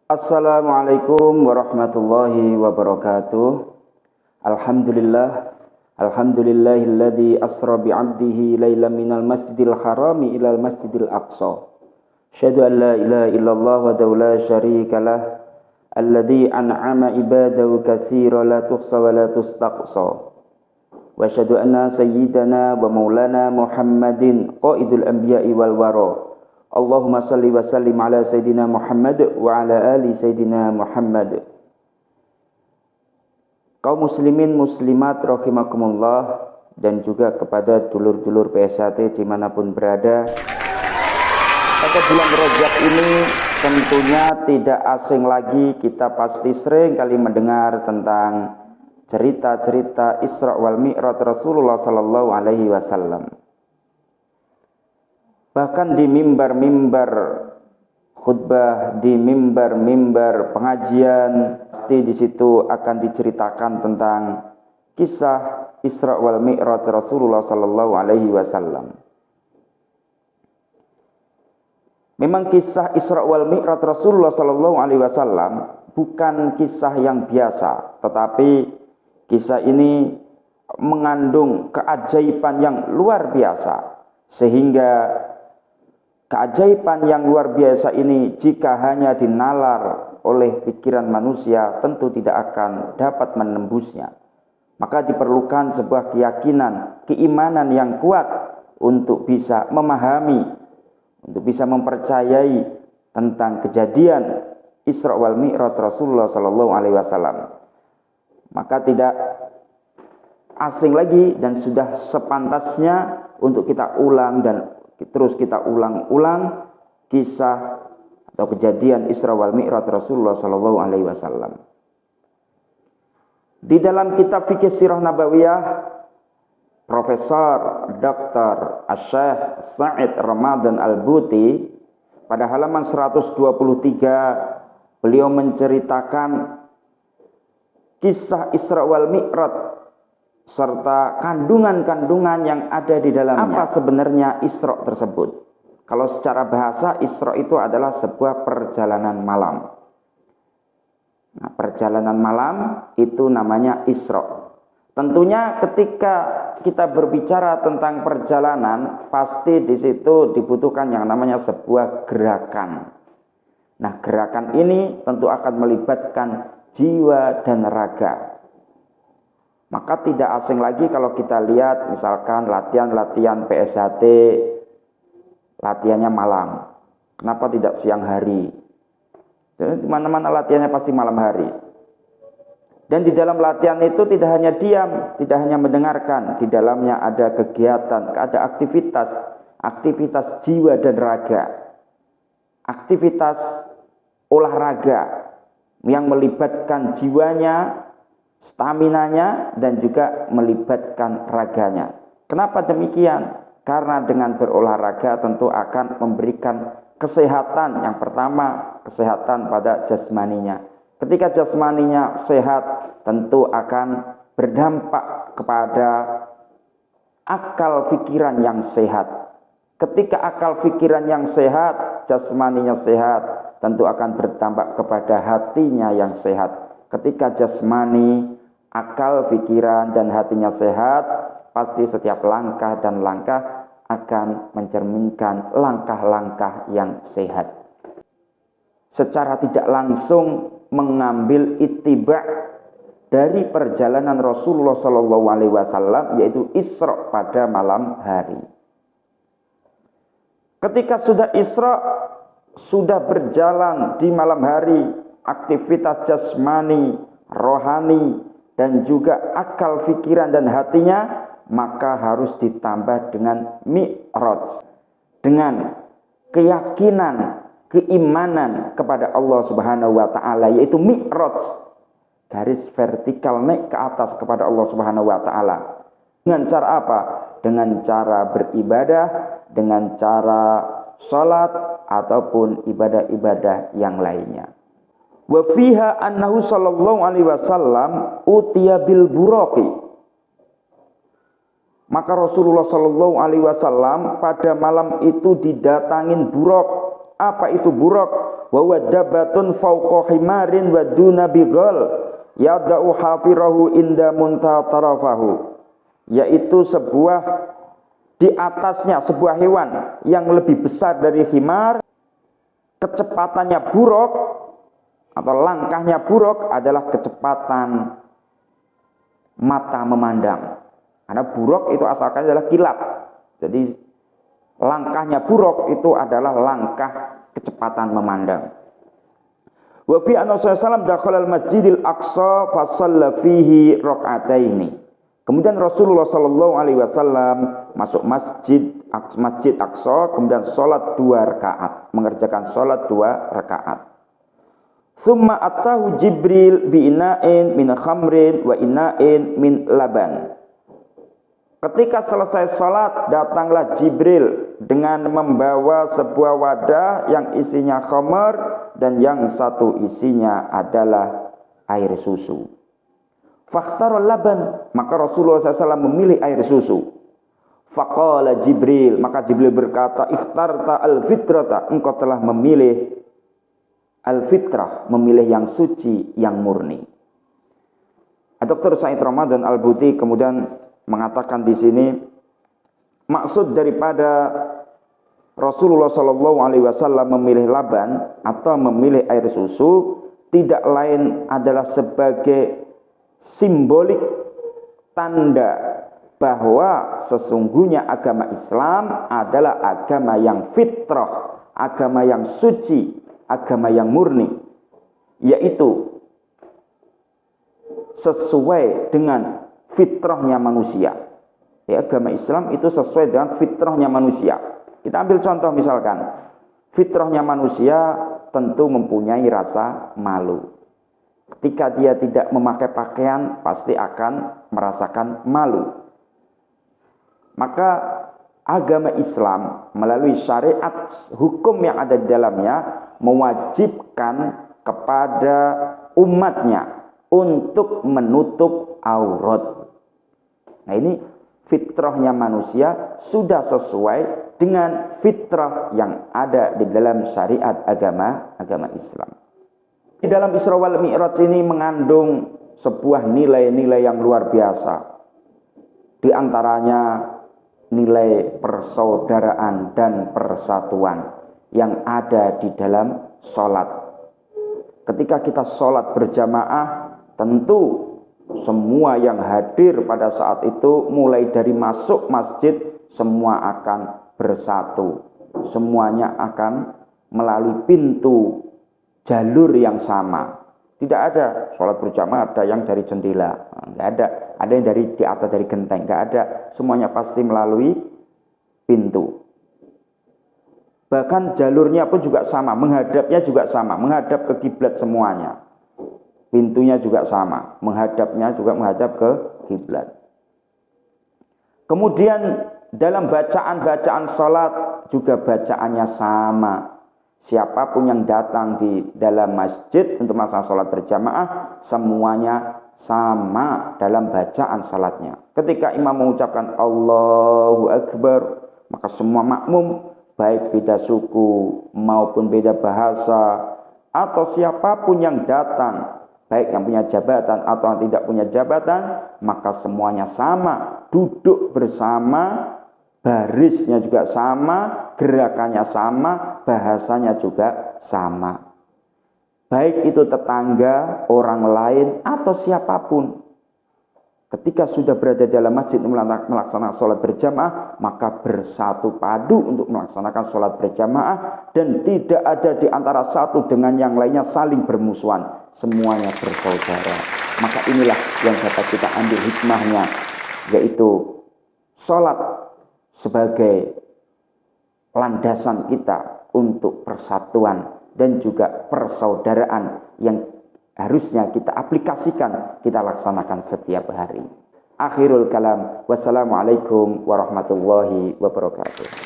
Assalamualaikum warahmatullahi wabarakatuh. Alhamdulillahilladzi asra bi'abdihi lailan minal masjidil harami ilal masjidil aqsa. Asyhadu an la ilaha illallah wa la syarikalah alladzi an'ama ibadahu katsiran la tuhsa wa la tustaqsa. Wa asyhadu anna sayyidana wa maulana Muhammadin qaidul anbiya'i wal wara. Allahumma salli wa sallim ala Sayyidina Muhammad wa ala ali Sayyidina Muhammad. Kaum muslimin muslimat rahimakumullah, dan juga kepada dulur-dulur PSHT dimanapun berada, pada bulan Rajab ini tentunya tidak asing lagi, kita pasti sering kali mendengar tentang cerita-cerita Isra wal Mi'raj Rasulullah sallallahu alaihi wasallam. Bahkan di mimbar-mimbar khutbah, di mimbar-mimbar pengajian, pasti di situ akan diceritakan tentang kisah Isra wal Mi'raj Rasulullah sallallahu alaihi wasallam. Memang kisah Isra wal Mi'raj Rasulullah sallallahu alaihi wasallam bukan kisah yang biasa, tetapi kisah ini mengandung keajaiban yang luar biasa, sehingga keajaiban yang luar biasa ini jika hanya dinalar oleh pikiran manusia tentu tidak akan dapat menembusnya. Maka diperlukan sebuah keyakinan, keimanan yang kuat untuk bisa memahami, untuk bisa mempercayai tentang kejadian Isra wal Mi'raj Rasulullah sallallahu alaihi wasallam. Maka tidak asing lagi dan sudah sepantasnya untuk kita ulang dan terus kita ulang-ulang kisah atau kejadian Isra wal Mi'raj Rasulullah sallallahu alaihi wasallam. Di dalam kitab fikih sirah nabawiyah, Profesor Dr. Asy-Syaikh Sa'id Ramadan Al-Buti pada halaman 123 beliau menceritakan kisah Isra wal Mi'raj serta kandungan-kandungan yang ada di dalamnya. Apa sebenarnya Isra tersebut? Kalau secara bahasa, Isra itu adalah sebuah perjalanan malam. Nah, perjalanan malam itu namanya Isra. Tentunya ketika kita berbicara tentang perjalanan, pasti di situ dibutuhkan yang namanya sebuah gerakan. Nah, gerakan ini tentu akan melibatkan jiwa dan raga. Maka tidak asing lagi kalau kita lihat misalkan latihan-latihan PSHT, latihannya malam. Kenapa tidak siang hari? Di mana-mana latihannya pasti malam hari. Dan di dalam latihan itu tidak hanya diam, tidak hanya mendengarkan. Di dalamnya ada kegiatan, ada aktivitas jiwa dan raga. Aktivitas olahraga yang melibatkan jiwanya, staminanya, dan juga melibatkan raganya. Kenapa demikian? Karena dengan berolahraga tentu akan memberikan kesehatan. Yang pertama, kesehatan pada jasmaninya. Ketika jasmaninya sehat, tentu akan berdampak kepada akal pikiran yang sehat. Ketika akal pikiran yang sehat, jasmaninya sehat, tentu akan berdampak kepada hatinya yang sehat. Ketika jasmani, akal, pikiran, dan hatinya sehat, pasti setiap langkah dan langkah akan mencerminkan langkah-langkah yang sehat. Secara tidak langsung mengambil ittiba' dari perjalanan Rasulullah SAW, yaitu Isra pada malam hari. Ketika sudah Isra, sudah berjalan di malam hari, aktivitas jasmani, rohani, dan juga akal pikiran dan hatinya, maka harus ditambah dengan mi'raj, dengan keyakinan, keimanan kepada Allah Subhanahu wa taala, yaitu mi'raj, garis vertikal naik ke atas kepada Allah Subhanahu wa taala. Dengan cara apa? Dengan cara beribadah, dengan cara salat ataupun ibadah-ibadah yang lainnya. Wa fiha annahu sallallahu alaihi wasallam utiya bil buraqi. Maka Rasulullah sallallahu alaihi wasallam pada malam itu didatangin buraq. Apa itu buraq? wa wadabatun fawqa himarin wa duna bighal yada'u hafirahu inda muntaha tarafahu, yaitu sebuah di atasnya sebuah hewan yang lebih besar dari himar, kecepatannya buruk atau langkahnya buruk adalah kecepatan mata memandang. Karena buruk itu asalnya adalah kilat. Jadi langkahnya buruk itu adalah langkah kecepatan memandang. Wa fi anna sallallahu dakhala al-masjidil aqsa fa shalla fihi rak'ataini. Kemudian Rasulullah sallallahu alaihi wasallam masuk Masjid Aqsa, kemudian salat 2 rakaat, mengerjakan salat 2 rakaat. Tsumma atahu Jibril bi ina'in min khamrin wa ina'in min laban. Ketika selesai salat, datanglah Jibril dengan membawa sebuah wadah yang isinya khamr dan yang satu isinya adalah air susu. Fakhtarul laban, maka Rasulullah SAW memilih air susu. Faqala Jibril, maka Jibril berkata, ikhtarta al-fitrata, engkau telah memilih al-fitrah, memilih yang suci, yang murni. Dr. Said Ramadan Al-Buti kemudian mengatakan di sini, maksud daripada Rasulullah SAW memilih laban atau memilih air susu tidak lain adalah sebagai simbolik tanda bahwa sesungguhnya agama Islam adalah agama yang fitrah, agama yang suci, agama yang murni, yaitu sesuai dengan fitrahnya manusia. Ya, agama Islam itu sesuai dengan fitrahnya manusia. Kita ambil contoh misalkan, fitrahnya manusia tentu mempunyai rasa malu. Ketika dia tidak memakai pakaian, pasti akan merasakan malu. Maka agama Islam melalui syariat hukum yang ada di dalamnya mewajibkan kepada umatnya untuk menutup aurat. Nah, ini fitrahnya manusia sudah sesuai dengan fitrah yang ada di dalam syariat agama Islam. Di dalam Isra wal Mi'raj ini mengandung sebuah nilai-nilai yang luar biasa. Di antaranya nilai persaudaraan dan persatuan yang ada di dalam sholat. Ketika kita sholat berjamaah, tentu semua yang hadir pada saat itu mulai dari masuk masjid semua akan bersatu. Semuanya akan melalui pintu jalur yang sama. Tidak ada sholat berjamaah ada yang dari jendela, nggak ada. Ada yang dari di atas dari genteng, nggak ada. Semuanya pasti melalui pintu. Bahkan jalurnya pun juga sama, menghadapnya juga sama, menghadap ke kiblat semuanya. Pintunya juga sama, menghadapnya juga menghadap ke kiblat. Kemudian dalam bacaan-bacaan sholat juga bacaannya sama. Siapapun yang datang di dalam masjid untuk melaksanakan sholat berjamaah, semuanya sama dalam bacaan sholatnya. Ketika imam mengucapkan Allahu Akbar, maka semua makmum, baik beda suku maupun beda bahasa, atau siapapun yang datang, baik yang punya jabatan atau yang tidak punya jabatan, maka semuanya sama, duduk bersama, barisnya juga sama, gerakannya sama, bahasanya juga sama. Baik itu tetangga, orang lain, atau siapapun. Ketika sudah berada dalam masjid melaksanakan sholat berjamaah, maka bersatu padu untuk melaksanakan sholat berjamaah, dan tidak ada di antara satu dengan yang lainnya saling bermusuhan. Semuanya bersaudara. Maka inilah yang dapat kita ambil hikmahnya, yaitu sholat sebagai landasan kita untuk persatuan dan juga persaudaraan yang harusnya kita aplikasikan, kita laksanakan setiap hari. Akhirul kalam, wassalamualaikum warahmatullahi wabarakatuh.